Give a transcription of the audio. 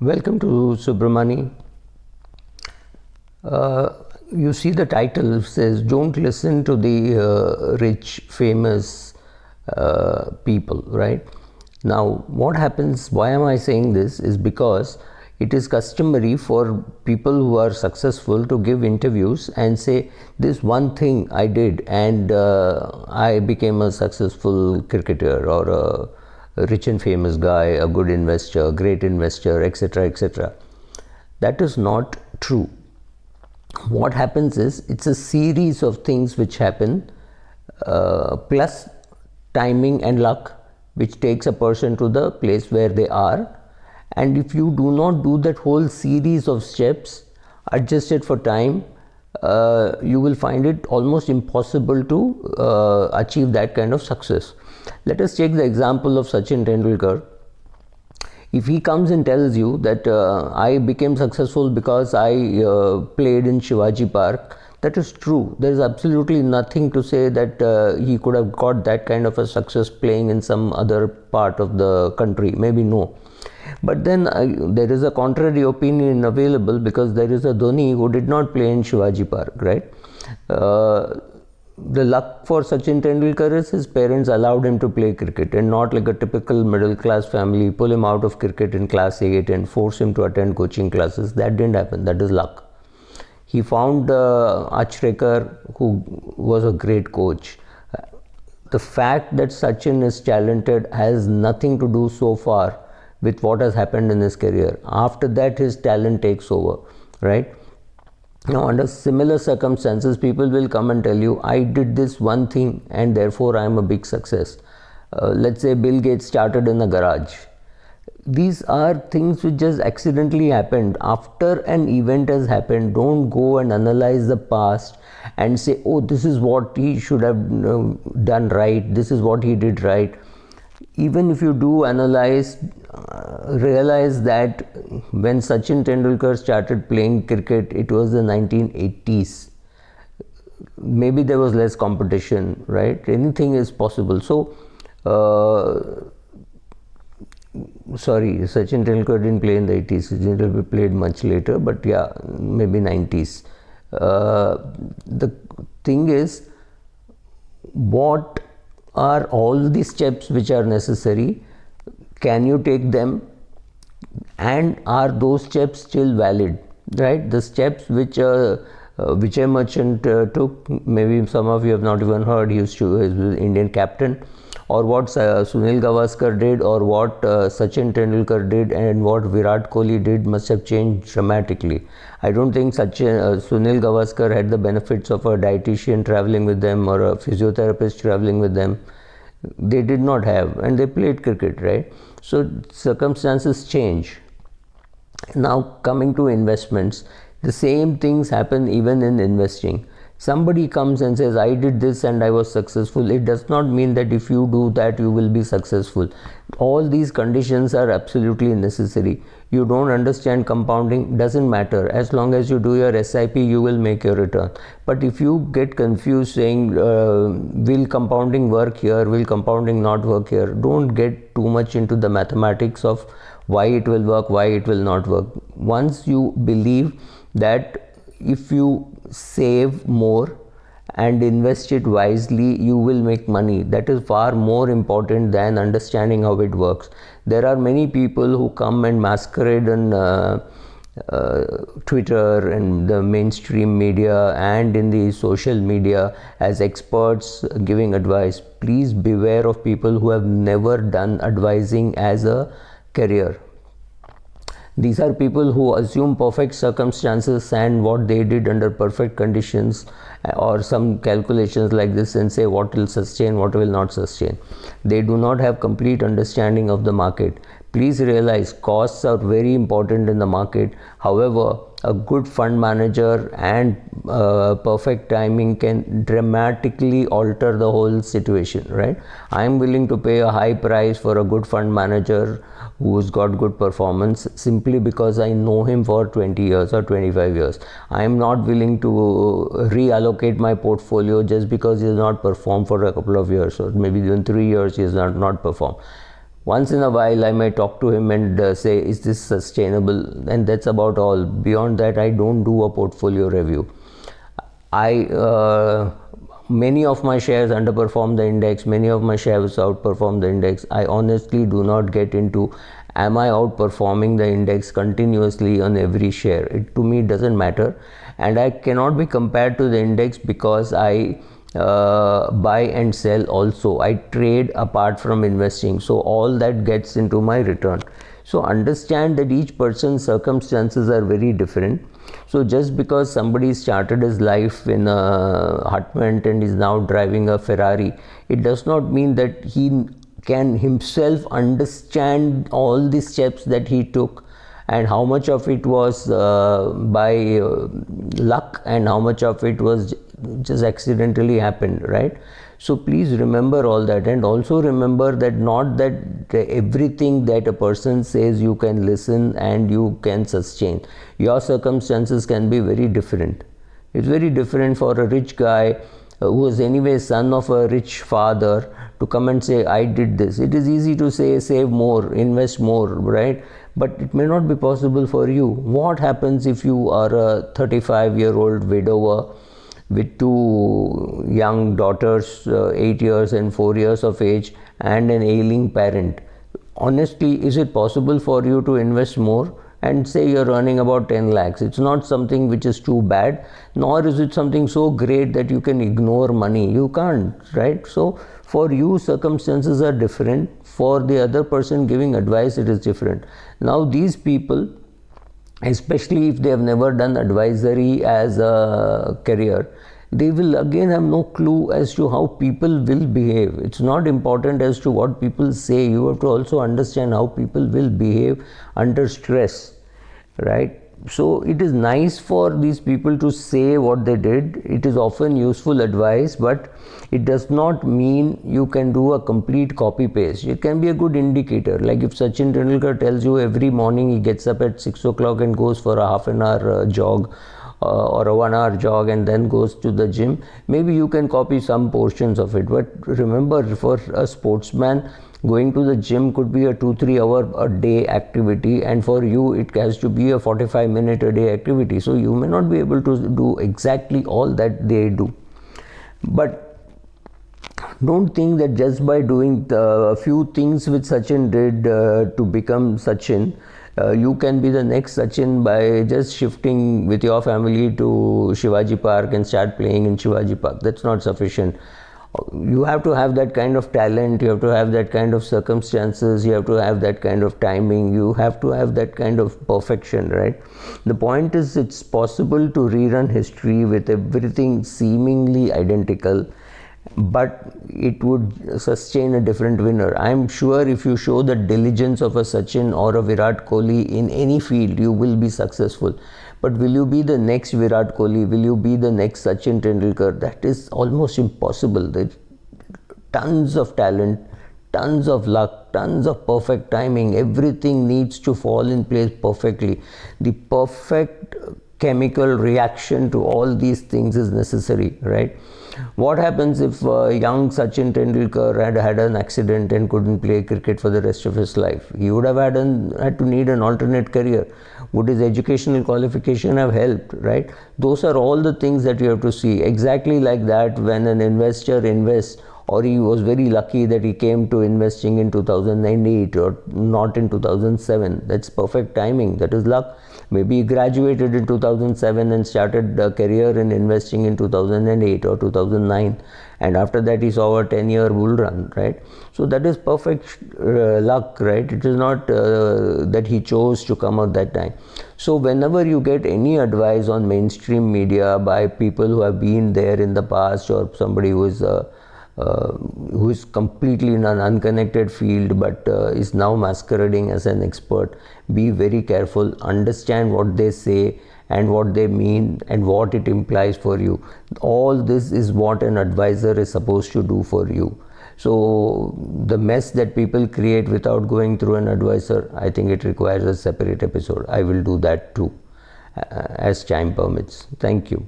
Welcome to Subramani. You see the title says, don't listen to the rich, famous people, right? Now, what happens, why am I saying this, is because it is customary for people who are successful to give interviews and say, this one thing I did and I became a successful cricketer or a rich and famous guy, a good investor, great investor, etc., etc. That is not true. What happens is, it's a series of things which happen plus timing and luck, which takes a person to the place where they are. And if you do not do that whole series of steps adjusted for time, you will find it almost impossible to achieve that kind of success. Let us take the example of Sachin Tendulkar. If he comes and tells you that I became successful because I played in Shivaji Park, that is true. There is absolutely nothing to say that he could have got that kind of a success playing in some other part of the country. Maybe no. But then there is a contrary opinion available, because there is a Dhoni who did not play in Shivaji Park, right? The luck for Sachin Tendulkar is his parents allowed him to play cricket, and not like a typical middle class family pull him out of cricket in class 8 and force him to attend coaching classes. That didn't happen. That is luck. He found Achrekar, who was a great coach. The fact that Sachin is talented has nothing to do so far with what has happened in his career. After that, his talent takes over, right? Now, under similar circumstances, people will come and tell you, I did this one thing and therefore I am a big success. Let's say Bill Gates started in a garage. These are things which just accidentally happened. After an event has happened, don't go and analyze the past and say, oh, this is what he should have done right, this is what he did right. Even if you do analyze, realize that when Sachin Tendulkar started playing cricket, it was the 1980s. Maybe there was less competition, right? Anything is possible. So, sorry, Sachin Tendulkar didn't play in the 80s. Sachin Tendulkar played much later, but yeah, maybe 90s. The thing is, what are all the steps which are necessary? Can you take them? And are those steps still valid? Right? The steps which Vijay Merchant took, maybe some of you have not even heard, he was Indian captain, or what Sunil Gavaskar did, or what Sachin Tendulkar did, and what Virat Kohli did must have changed dramatically. I don't think Sunil Gavaskar had the benefits of a dietitian traveling with them or a physiotherapist traveling with them. They did not have, and they played cricket, right? So circumstances change. Now, coming to investments, the same things happen even in investing. Somebody comes and says, I did this and I was successful. It does not mean that if you do that, you will be successful. All these conditions are absolutely necessary. You don't understand compounding, doesn't matter. As long as you do your SIP, you will make your return. But if you get confused saying, will compounding work here, will compounding not work here, don't get too much into the mathematics of why it will work, why it will not work. Once you believe that if you save more and invest it wisely, you will make money. That is far more important than understanding how it works. There are many people who come and masquerade on Twitter and the mainstream media and in the social media as experts giving advice. Please beware of people who have never done advising as a career. These are people who assume perfect circumstances and what they did under perfect conditions, or some calculations like this, and say what will sustain, what will not sustain. They do not have complete understanding of the market. Please realize costs are very important in the market. However, a good fund manager and perfect timing can dramatically alter the whole situation, right? I am willing to pay a high price for a good fund manager who's got good performance simply because I know him for 20 years or 25 years. I am not willing to reallocate my portfolio just because he has not performed for a couple of years, or maybe even 3 years he has not performed. Once in a while I may talk to him and say, is this sustainable? And that's about all. Beyond that, I don't do a portfolio review. Many of my shares underperform the index, many of my shares outperform the index. I honestly do not get into, am I outperforming the index continuously on every share? It to me doesn't matter, and I cannot be compared to the index because I buy and sell also. I trade apart from investing, so all that gets into my return. So understand that each person's circumstances are very different. So just because somebody started his life in a hutment and is now driving a Ferrari, it does not mean that he can himself understand all the steps that he took and how much of it was by luck and how much of it was just accidentally happened, right? So please remember all that, and also remember that not that everything that a person says you can listen and you can sustain. Your circumstances can be very different. It's very different for a rich guy who is anyway son of a rich father to come and say, I did this. It is easy to say, save more, invest more, right? But it may not be possible for you. What happens if you are a 35-year-old widower with two young daughters, 8 years and 4 years of age, and an ailing parent? Honestly, is it possible for you to invest more? And say you're earning about 10 lakhs. It's not something which is too bad, nor is it something so great that you can ignore money. You can't, right? So for you, circumstances are different. For the other person giving advice, it is different. Now these people, especially if they have never done advisory as a career, they will again have no clue as to how people will behave. It's not important as to what people say. You have to also understand how people will behave under stress, right? So it is nice for these people to say what they did. It is often useful advice, but it does not mean you can do a complete copy paste. It can be a good indicator. Like if Sachin Tendulkar tells you every morning he gets up at 6 o'clock and goes for a half an hour jog, or a 1 hour jog, and then goes to the gym, maybe you can copy some portions of it. But remember, for a sportsman, going to the gym could be a 2-3 hour a day activity, and for you it has to be a 45-minute a day activity. So you may not be able to do exactly all that they do. But don't think that just by doing a few things which Sachin did to become Sachin, you can be the next Sachin by just shifting with your family to Shivaji Park and start playing in Shivaji Park. That's not sufficient. You have to have that kind of talent, you have to have that kind of circumstances, you have to have that kind of timing, you have to have that kind of perfection, right? The point is, it's possible to rerun history with everything seemingly identical, but it would sustain a different winner. I'm sure if you show the diligence of a Sachin or a Virat Kohli in any field, you will be successful. But will you be the next Virat Kohli? Will you be the next Sachin Tendulkar? That is almost impossible. There's tons of talent, tons of luck, tons of perfect timing. Everything needs to fall in place perfectly. The perfect chemical reaction to all these things is necessary, right? What happens if young Sachin Tendulkar had an accident and couldn't play cricket for the rest of his life? He would have had to need an alternate career. Would his educational qualification have helped, right? Those are all the things that you have to see. Exactly like that, when an investor invests, or he was very lucky that he came to investing in 2008 or not in 2007, that's perfect timing, that is luck. Maybe he graduated in 2007 and started a career in investing in 2008 or 2009, and after that he saw a 10-year bull run, right? So that is perfect luck, right? It is not that he chose to come out that time. So whenever you get any advice on mainstream media by people who have been there in the past, or somebody who is completely in an unconnected field but is now masquerading as an expert, be very careful, understand what they say and what they mean and what it implies for you. All this is what an advisor is supposed to do for you. So the mess that people create without going through an advisor, I think it requires a separate episode. I will do that too, as time permits. Thank you.